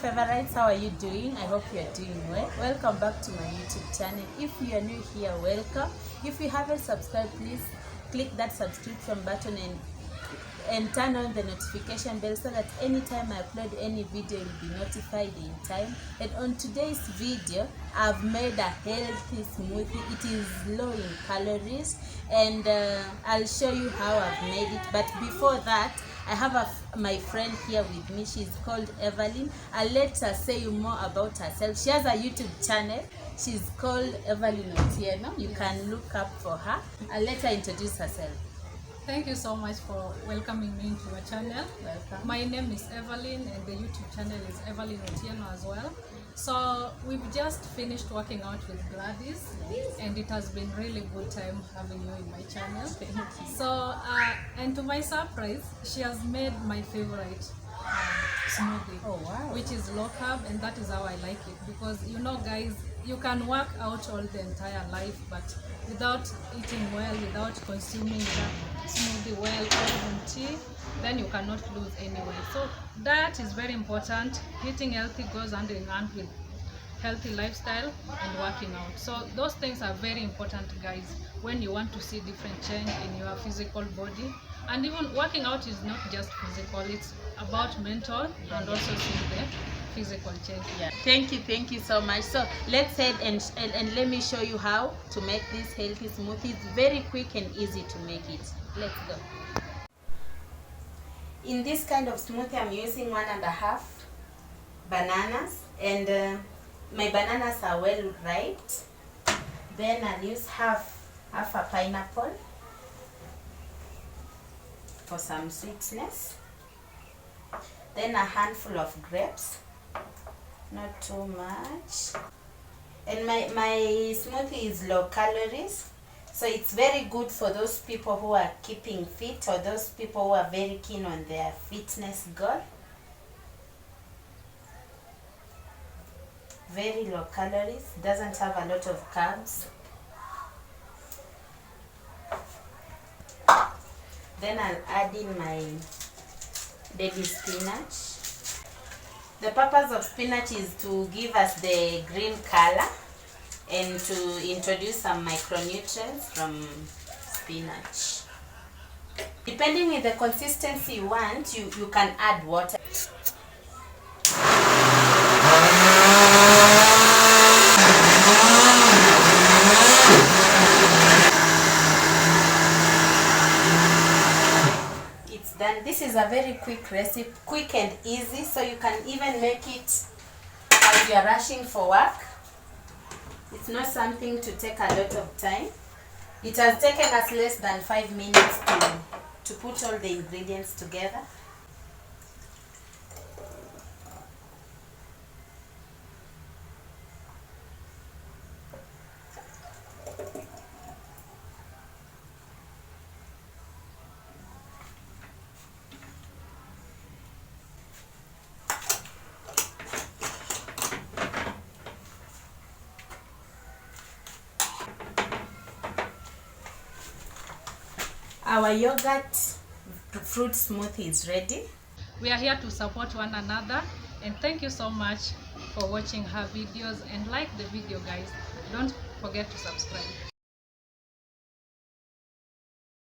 favorites, how are you doing? I hope you're doing well. Welcome back to my YouTube channel. If you are new here, welcome. If you haven't subscribed, please click that subscription button and turn on the notification bell so that anytime I upload any video you'll be notified in time. And on today's video, I've made a healthy smoothie. It is low in calories, and I'll show you how I've made it. But before that, I have my friend here with me. She's called Evelyn. I'll let her say you more about herself. She has a YouTube channel. She's called Evelyn Otieno. You can look up for her. I'll let her introduce herself. Thank you so much for welcoming me into your channel. Welcome. My name is Evelyn, and the YouTube channel is Evelyn Otieno as well. So we've just finished working out with Gladys, and it has been really good time having you in my channel. Thank you. So and to my surprise, she has made my favorite smoothie. Oh wow. Which is low carb, and that is how I like it, because you know guys, you can work out all the entire life, but without eating well, without consuming that smoothie well, or even tea, then you cannot lose any weight. So that is very important. Eating healthy goes hand in hand with healthy lifestyle and working out. So those things are very important, guys, when you want to see different change in your physical body. And even working out is not just physical, it's about mental and also seeing the physical change. Yeah. Thank you so much. So let's head and let me show you how to make this healthy smoothie. It's very quick and easy to make it. Let's go. In this kind of smoothie, I'm using 1.5 bananas, and my bananas are well ripe. Then I'll use half a pineapple for some sweetness. Then a handful of grapes, not too much. And my smoothie is low calories, so it's very good for those people who are keeping fit, or those people who are very keen on their fitness goal. Very low calories, doesn't have a lot of carbs. Then I'll add in my baby spinach. The purpose of spinach is to give us the green color and to introduce some micronutrients from spinach. Depending on the consistency you want, you can add water. Then this is a very quick recipe, quick and easy, so you can even make it as you are rushing for work. It's not something to take a lot of time. It has taken us less than 5 minutes to put all the ingredients together. Our yogurt fruit smoothie is ready. We are here to support one another, and thank you so much for watching her videos, and like the video, guys. Don't forget to subscribe.